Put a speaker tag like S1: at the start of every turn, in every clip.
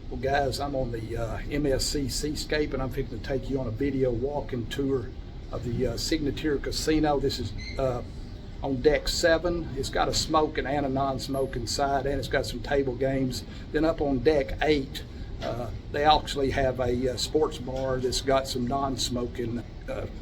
S1: Well guys, I'm on the MSC Seascape and I'm fixing to take you on a video walking tour of the Signature Casino. This is on deck 7. It's got a smoking and a non-smoking side, and it's got some table games. Then up on deck 8, they actually have a sports bar that's got some non-smoking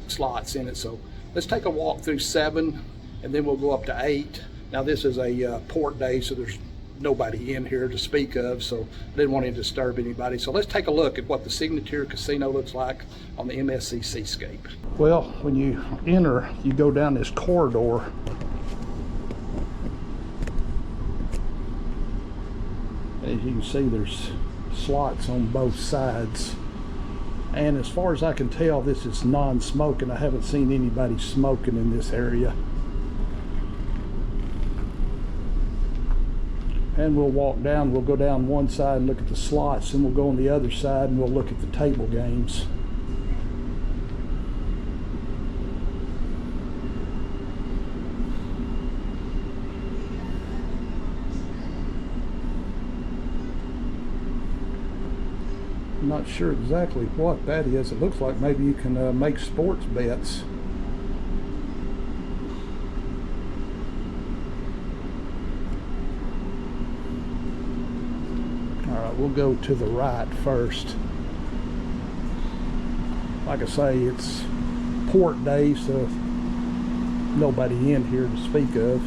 S1: slots in it. So let's take a walk through 7 and then we'll go up to 8. Now this is a port day, so there's nobody in here to speak of, so I didn't want to disturb anybody. So let's take a look at what the Signature Casino looks like on the MSC Seascape. Well, when you enter, you go down this corridor. As you can see, there's slots on both sides. And as far as I can tell, this is non-smoking. I haven't seen anybody smoking in this area. And we'll walk down, we'll go down one side and look at the slots, and we'll go on the other side and we'll look at the table games. I'm not sure exactly what that is. It looks like maybe you can make sports bets. We'll go to the right first. Like I say, it's port day, so nobody in here to speak of.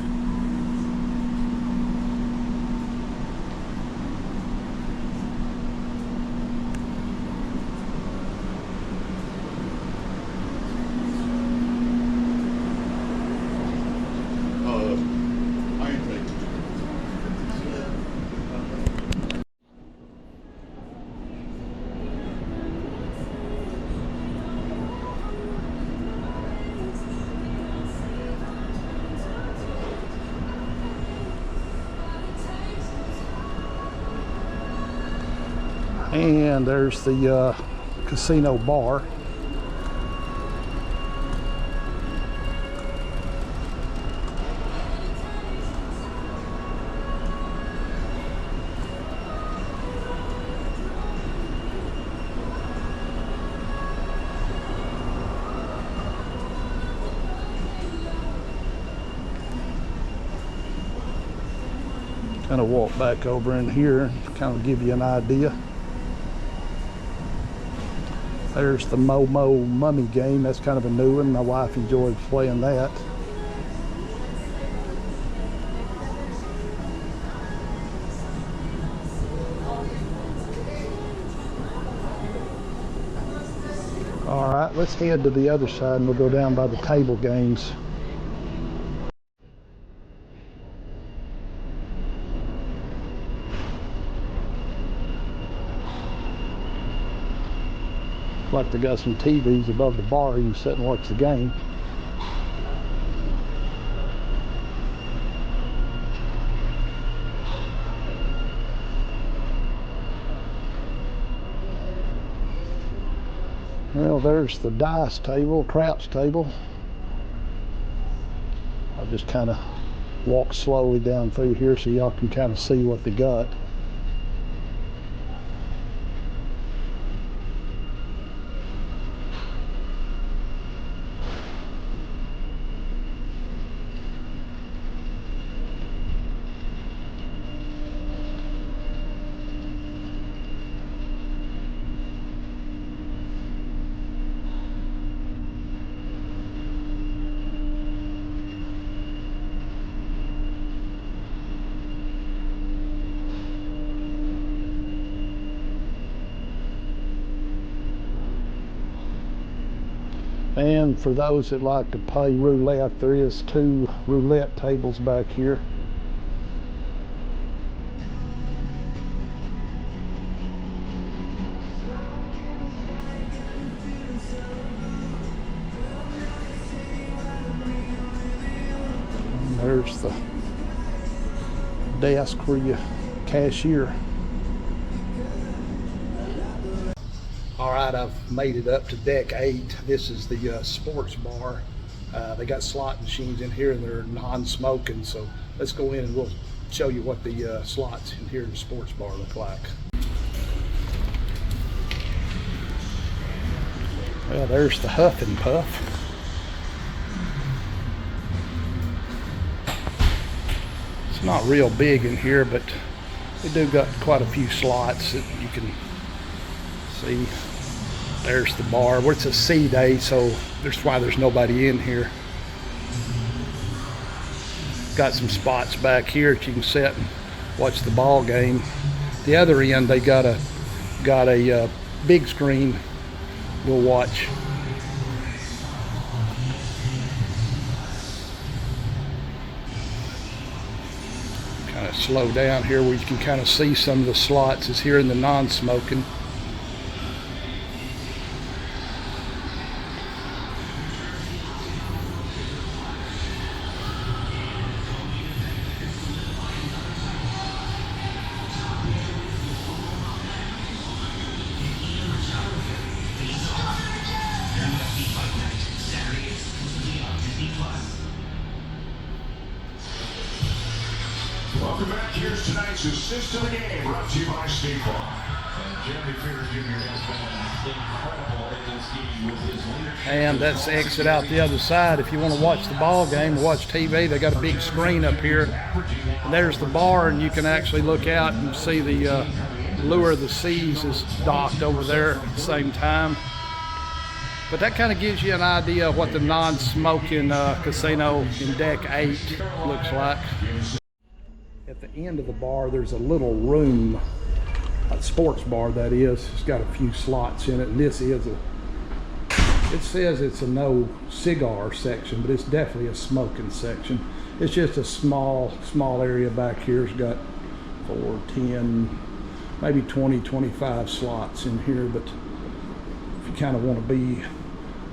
S1: And there's the casino bar. Kind of walk back over in here and kind of give you an idea. There's the Momo Mummy game. That's kind of a new one. My wife enjoys playing that. All right, let's head to the other side and we'll go down by the table games. Like they got some TVs above the bar, you can sit and watch the game. Well, there's the dice table, craps table. I'll just kind of walk slowly down through here so y'all can kind of see what they got. And for those that like to play roulette, there is 2 roulette tables back here. And there's the desk where you cashier. All right, I've made it up to deck 8. This is the sports bar. They got slot machines in here and they're non-smoking, so let's go in and we'll show you what the slots in here in the sports bar look like. Well, there's the Huff and Puff. It's not real big in here, but we do got quite a few slots that you can see. There's the bar. Well, it's a C day, so that's why there's nobody in here. Got some spots back here that you can sit and watch the ball game. The other end, they got a big screen we'll watch. Kind of slow down here where you can kind of see some of the slots is here in the non-smoking.
S2: Welcome back. Here's tonight's assist to the game, brought to you by State Farm. And Jeremy Fears Jr. has been incredible in this game with his leadership.
S1: And that's the exit out the other side. If you want to watch the ball game or watch TV, they got a big screen up here. And there's the bar, and you can actually look out and see the Lure of the Seas is docked over there at the same time. But that kind of gives you an idea of what the non-smoking casino in Deck 8 looks like. At the end of the bar, there's a little room, a sports bar that is. It's got a few slots in it, and this is it says it's a no cigar section, but it's definitely a smoking section. It's just a small area back here. It's got 4, 10, maybe 20, 25 slots in here, but if you kind of want to be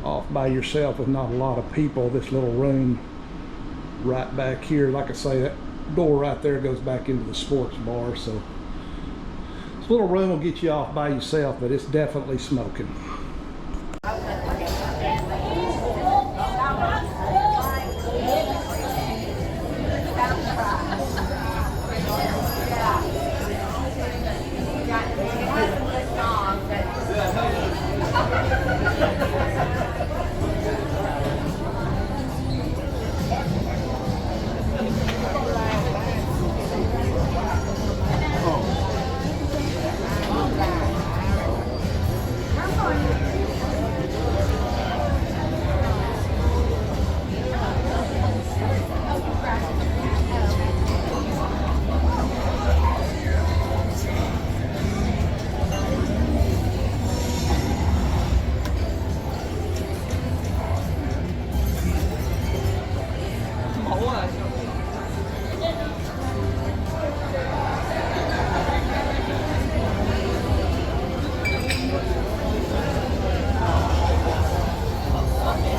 S1: off by yourself with not a lot of people, this little room right back here, like I say, that door right there goes back into the sports bar, so this little room will get you off by yourself, but it's definitely smoking.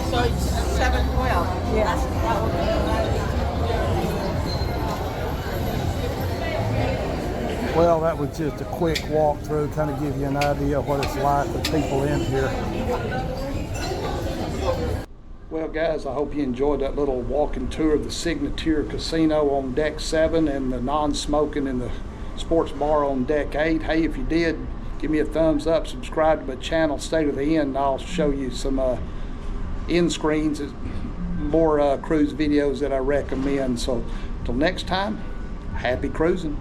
S3: So it's 712. Yeah.
S1: Well, that was just a quick walkthrough, kind of give you an idea of what it's like with people in here. Well, guys, I hope you enjoyed that little walking tour of the Signature Casino on Deck 7 and the non-smoking in the sports bar on Deck 8. Hey, if you did, give me a thumbs up, subscribe to my channel, stay to the end, and I'll show you some end screens, more cruise videos that I recommend. So, till next time, happy cruising.